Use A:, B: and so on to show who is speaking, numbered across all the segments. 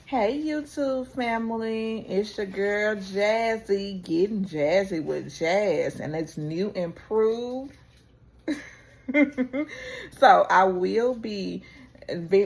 A: Hey YouTube family, it's your girl Jazzy, getting jazzy with Jazz, and it's new and improved. So I will be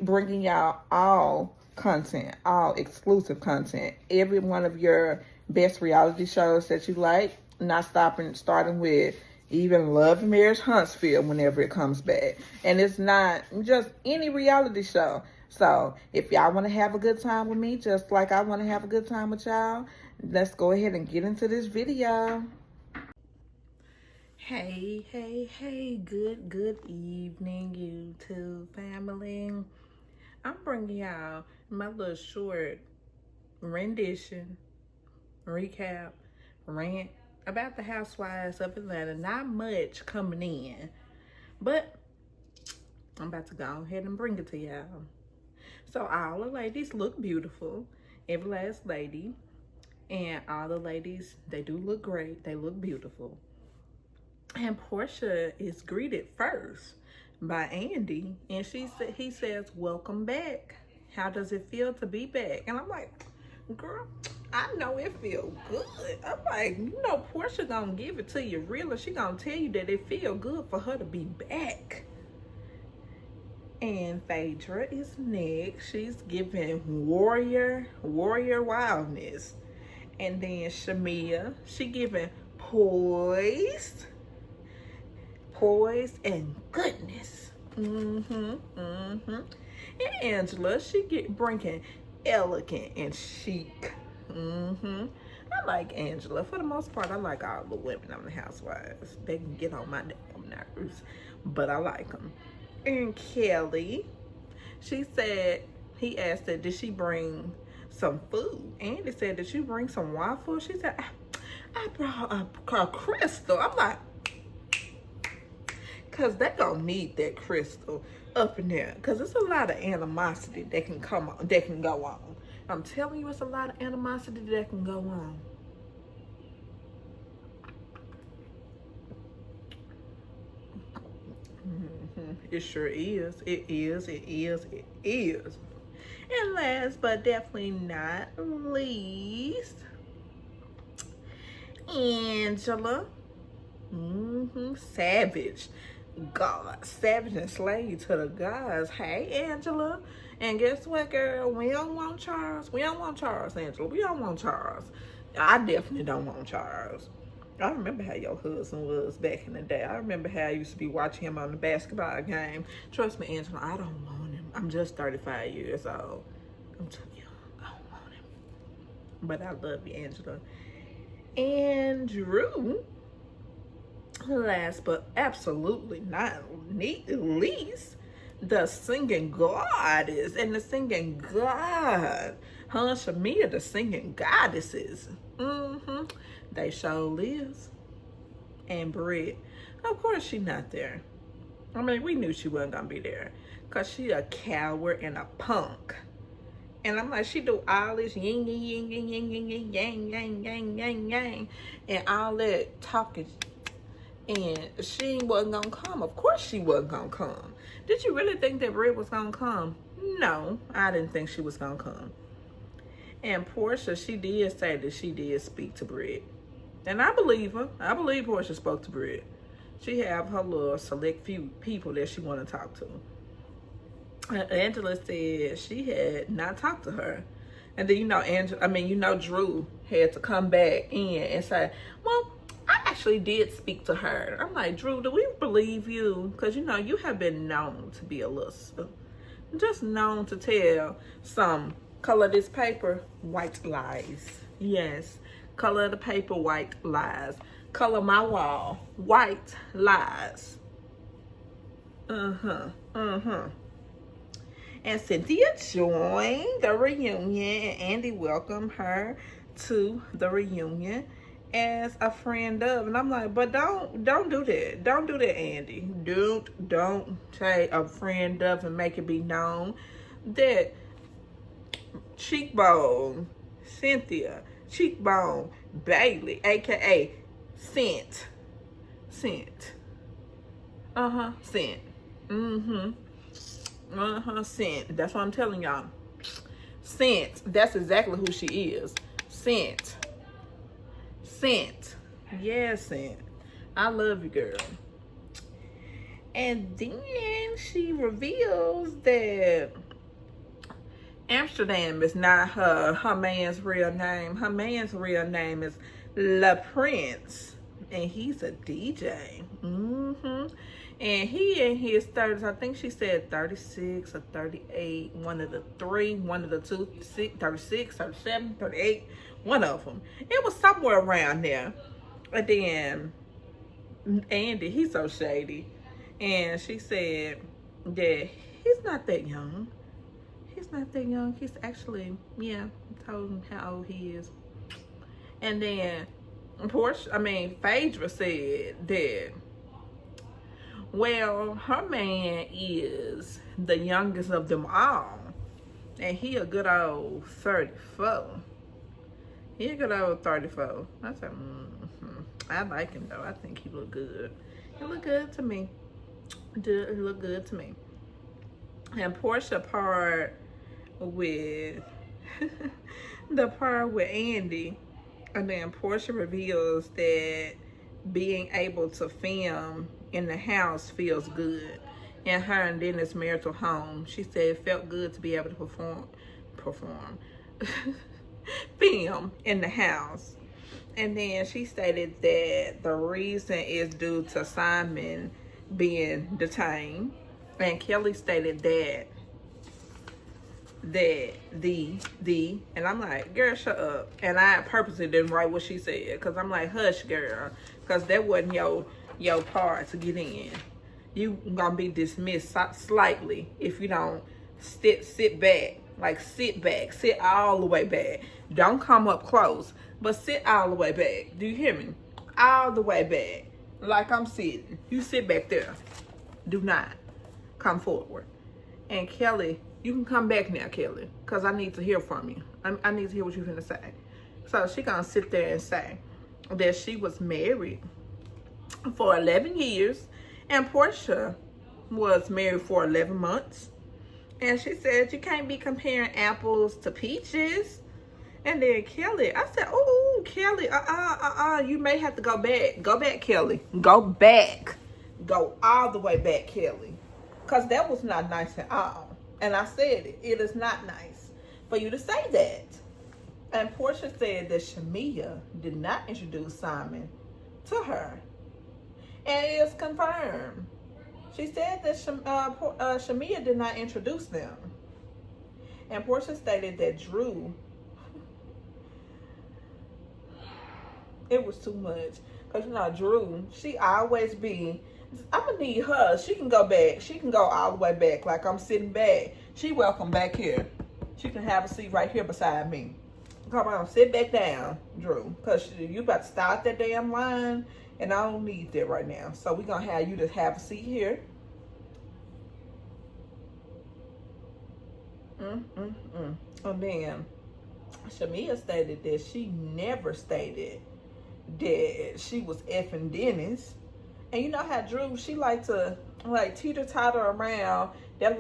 A: bringing y'all all content, all exclusive content, every one of your best reality shows that you like. Not starting with even Love and Marriage Huntsville whenever it comes back, and it's not just any reality show. So if y'all want to have a good time with me, just like I want to have a good time with y'all, let's go ahead and get into this video. Hey, good evening, YouTube family. I'm bringing y'all my little short rendition, recap, rant about the Housewives of Atlanta. Not much coming in, but I'm about to go ahead and bring it to y'all. So all the ladies look beautiful, every last lady, and all the ladies, they do look great. They look beautiful. And Porsha is greeted first by Andy, and he says, "Welcome back. How does it feel to be back?" And I'm like, "Girl, I know it feels good." I'm like, Porsha gonna give it to you real, and she gonna tell you that it feel good for her to be back. And Phaedra is next. She's giving warrior wildness. And then Shamea, she giving poise and goodness. And Angela, she bringing elegant and chic. I like Angela. For the most part, I like all the women on the Housewives. They can get on my damn nerves, but I like them. And Kelly, she said, he asked her, did she bring some food? Andy said, did you bring some waffles? She said, I brought a crystal. I'm like, because they gonna need that crystal up in there, because it's a lot of animosity that can go on. I'm telling you, it's a lot of animosity that can go on. It sure is. It is. And last but definitely not least, Angela. Savage. God, savage and slave to the gods. Hey, Angela. And guess what, girl? We don't want Charles. We don't want Charles, Angela. We don't want Charles. I definitely don't want Charles. I remember how your husband was back in the day. I remember how I used to be watching him on the basketball game. Trust me, Angela, I don't want him. I'm just 35 years old. I'm too young. I don't want him. But I love you, Angela. And Drew, last but absolutely not least, the singing goddess and the singing god. Huh, Shamea, the singing goddesses. They show Liz and Britt. Of course she not there. I mean, we knew she wasn't gonna be there, because she a coward and a punk. And I'm like, she do all this yin yin yin yin yin yin yang yang yang yang yang and all that talking, and she wasn't gonna come. Of course she wasn't gonna come. Did you really think that Britt was gonna come? No, I didn't think she was gonna come. And Porsha, she did say that she did speak to Britt. And I believe her. I believe Porsha spoke to Britt. She have her little select few people that she want to talk to. Angela said she had not talked to her. And then, Drew had to come back in and say, well, I actually did speak to her. I'm like, Drew, do we believe you? Because, you have been known to be a little, just known to tell some color this paper, white lies. Yes, color the paper, white lies. Color my wall, white lies. And Cynthia joined the reunion, and Andy welcomed her to the reunion as a friend of. And I'm like, but don't do that. Don't do that, Andy. Don't say a friend of and make it be known that Cheekbone Cynthia, Cheekbone Bailey, aka Scent. Scent. Scent. Scent. That's what I'm telling y'all. Scent. That's exactly who she is. Scent. Scent. Yeah, Scent. I love you, girl. And then she reveals that Amsterdam is not her man's real name. Her man's real name is La Prince, and he's a DJ. And he in his 30s. I think she said 36 or 38. One of the three, one of the two, 36, 37, 38. One of them. It was somewhere around there. And then Andy, he's so shady. And she said that he's not that young. He's not that young. He's actually, yeah, I told him how old he is. And then Phaedra said that, well, her man is the youngest of them all. And he a good old 34. He a good old 34. I said, I like him though. I think he look good. He look good to me. He look good to me. And Portia part with the part with Andy, and then Portia reveals that being able to film in the house feels good. In her and Dennis' marital home, she said it felt good to be able to perform film in the house. And then she stated that the reason is due to Simon being detained. And Kelly stated that and I'm like, girl, shut up. And I purposely didn't write what she said, because I'm like, hush, girl, because that wasn't your part to get in. You gonna be dismissed slightly if you don't sit back. Like, sit back. Sit all the way back. Don't come up close, but sit all the way back. Do you hear me? All the way back. Like I'm sitting. You sit back there. Do not come forward. And Kelly, you can come back now, Kelly, because I need to hear from you. I need to hear what you're going to say. So she going to sit there and say that she was married for 11 years, and Portia was married for 11 months. And she said, you can't be comparing apples to peaches. And then Kelly, I said, oh, Kelly, you may have to go back. Go back, Kelly. Go back. Go all the way back, Kelly. Because that was not nice at all. And I said it. It is not nice for you to say that. And Portia said that Shamia did not introduce Simon to her. And it is confirmed. She said that Shamia did not introduce them. And Portia stated that Drew, it was too much. Because, you know, Drew, she always be, I'm going to need her. She can go back. She can go all the way back. Like I'm sitting back. She welcome back here. She can have a seat right here beside me. Come on, sit back down, Drew. Because you about to start that damn line. And I don't need that right now. So we're going to have you to have a seat here. And then Shamia stated that she never stated that she was effing Dennis. And you know how Drew, she like to like teeter-totter around that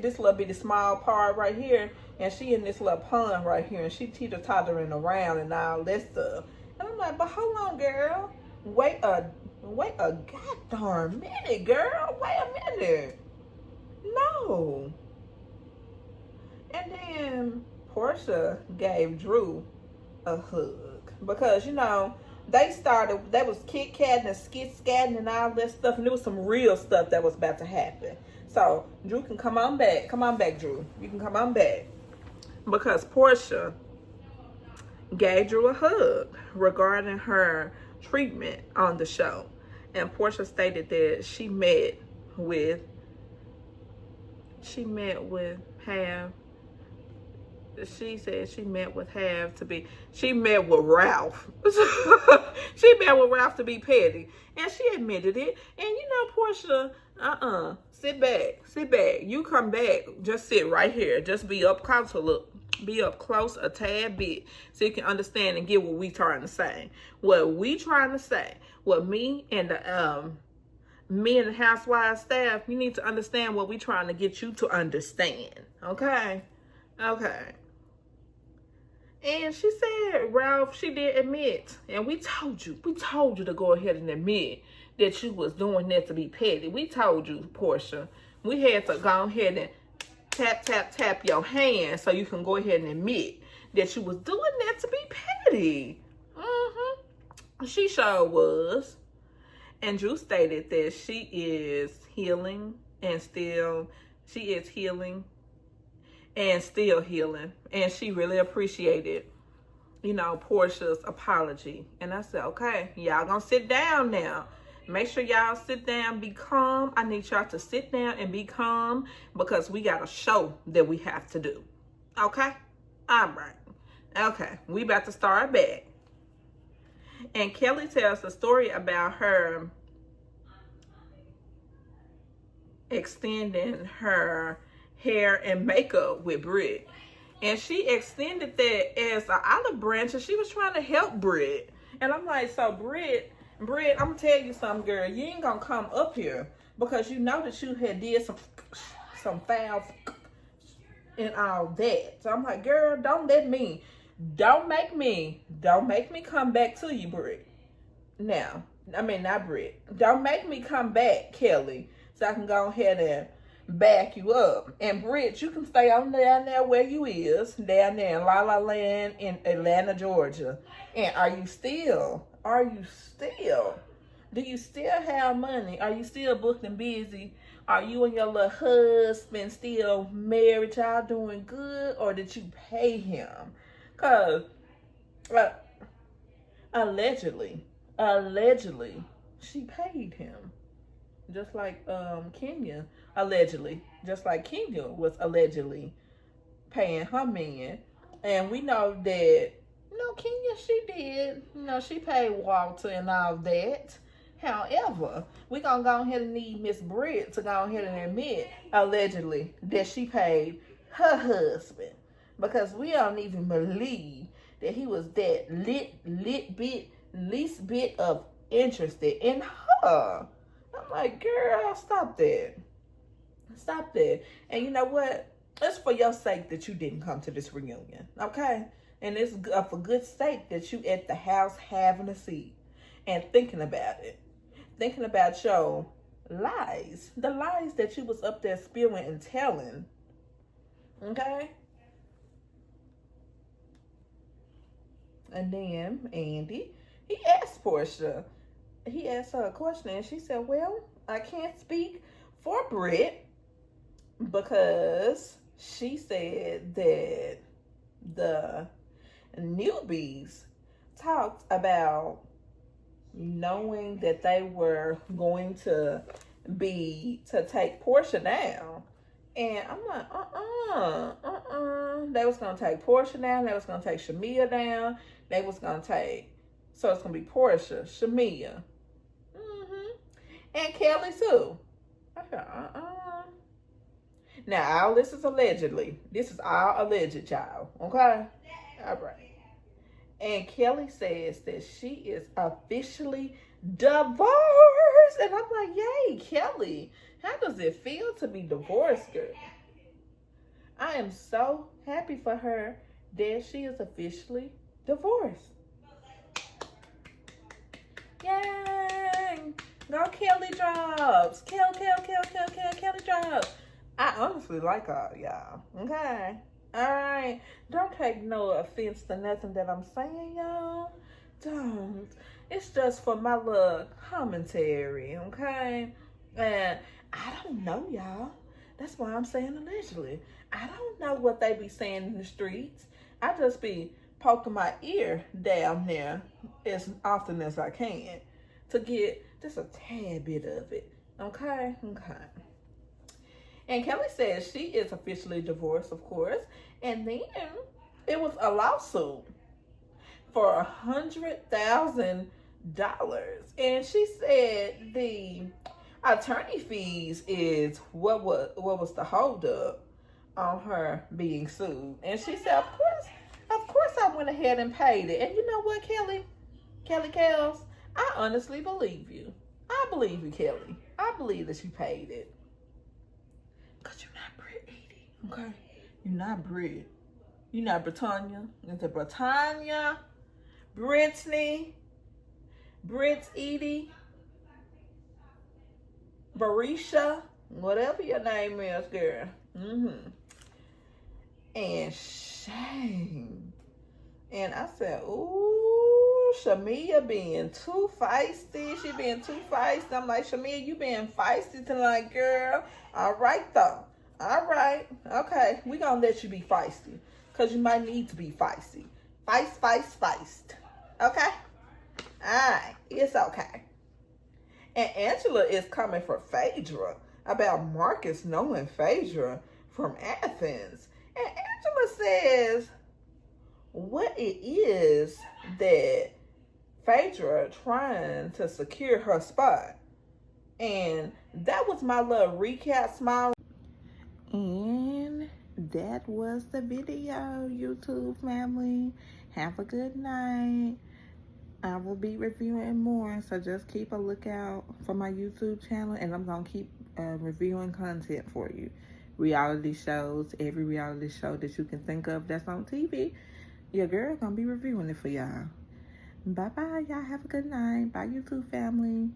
A: this little bitty small part right here. And she in this little pond right here. And she teeter-tottering around and all that stuff. And I'm like, but hold on, girl. Wait a goddamn minute, girl. Wait a minute. No. And then Portia gave Drew a hug. Because, you know, they was kit-katting and skit-scatting and all that stuff. And there was some real stuff that was about to happen. So, Drew can come on back. Come on back, Drew. You can come on back. Because Portia gave Drew a hug regarding her treatment on the show. And Portia stated that she met with Hav. She said she met with Hav to be, she met with Ralph. She met with Ralph to be petty. And she admitted it. And you know, Portia, sit back. You come back, just sit right here. Just be up close a tad bit so you can understand and get what we trying to say. What we trying to say, what me and the Housewives staff, you need to understand what we trying to get you to understand. Okay. And she said, Ralph, she did admit, and we told you to go ahead and admit that you was doing that to be petty. We told you, Portia. We had to go ahead and tap, tap, tap your hand so you can go ahead and admit that you was doing that to be petty. She sure was. And Drew stated that she is healing and still healing. And she really appreciated, Portia's apology. And I said, okay, y'all gonna sit down now. Make sure y'all sit down, be calm. I need y'all to sit down and be calm because we got a show that we have to do. Okay? All right. Okay, we about to start back. And Kelly tells the story about her extending her hair and makeup with Britt. And she extended that as an olive branch, and she was trying to help Britt. And I'm like, so Britt, I'm gonna tell you something, girl. You ain't gonna come up here because you know that you had did some foul and all that. So I'm like, girl, don't make me come back to you, Britt. Now, I mean, not Britt. Don't make me come back, Kelly, so I can go ahead and back you up. And Britt, you can stay on down there where you is, down there in La La Land in Atlanta, Georgia. And do you still have money? Are you still booked and busy? Are you and your little husband still married? Y'all doing good? Or did you pay him? Because allegedly, she paid him. Just like Kenya was allegedly paying her man. And we know that, Kenya, she did. She paid Walter and all that. However, we're going to go ahead and need Miss Britt to go ahead and admit, allegedly, that she paid her husband. Because we don't even believe that he was that least bit of interested in her. I'm like, girl, stop that. And you know what? It's for your sake that you didn't come to this reunion, okay? And it's for good sake that you at the house having a seat and thinking about it. Thinking about your lies. The lies that you was up there spewing and telling. Okay? And then Andy, he asked Portia. He asked her a question and she said, well, I can't speak for Britt because she said that the newbies talked about knowing that they were going to take Portia down. And I'm like, They was going to take Portia down. They was going to take Shamea down. They was going to take, so it's going to be Portia, Shamea, and Kelly too. I said, Now, all this is allegedly. This is all alleged, y'all. Okay? All right. And Kelly says that she is officially divorced. And I'm like, yay, Kelly. How does it feel to be divorced, girl? I am so happy for her that she is officially divorced. Yay! Go Kelly Drops. Kelly Drops. I honestly like her, y'all. Okay? Alright? Don't take no offense to nothing that I'm saying, y'all. Don't. It's just for my little commentary, okay? And I don't know, y'all. That's why I'm saying allegedly. I don't know what they be saying in the streets. I just be poking my ear down there as often as I can to get just a tad bit of it. Okay? Okay. And Kelly says she is officially divorced, of course. And then it was a lawsuit for $100,000. And she said the attorney fees is what was the holdup on her being sued. And she said, of course I went ahead and paid it. And you know what, Kelly Kels, I honestly believe you. I believe you, Kelly. I believe that you paid it. Because you're not Britt, Edie. Okay? You're not Britt. You know Britannia. It's a Britannia, Brittany, Brit Edie, Barisha, whatever your name is, girl. And Shane. And I said, ooh, Shamia being too feisty. She being too feisty. I'm like, Shamia, you being feisty tonight, girl. All right, though. All right. Okay. We gonna let you be feisty. Because you might need to be feisty. Feist. Okay? Alright. It's okay. And Angela is coming for Phaedra about Marcus knowing Phaedra from Athens. And Angela says what it is that Phaedra trying to secure her spot. And that was my little recap smile. And that was the video, YouTube family. Have a good night. I will be reviewing more, so just keep a lookout for my YouTube channel, and I'm going to keep reviewing content for you. Reality shows, every reality show that you can think of that's on TV, your girl going to be reviewing it for y'all. Bye-bye. Y'all have a good night. Bye, YouTube family.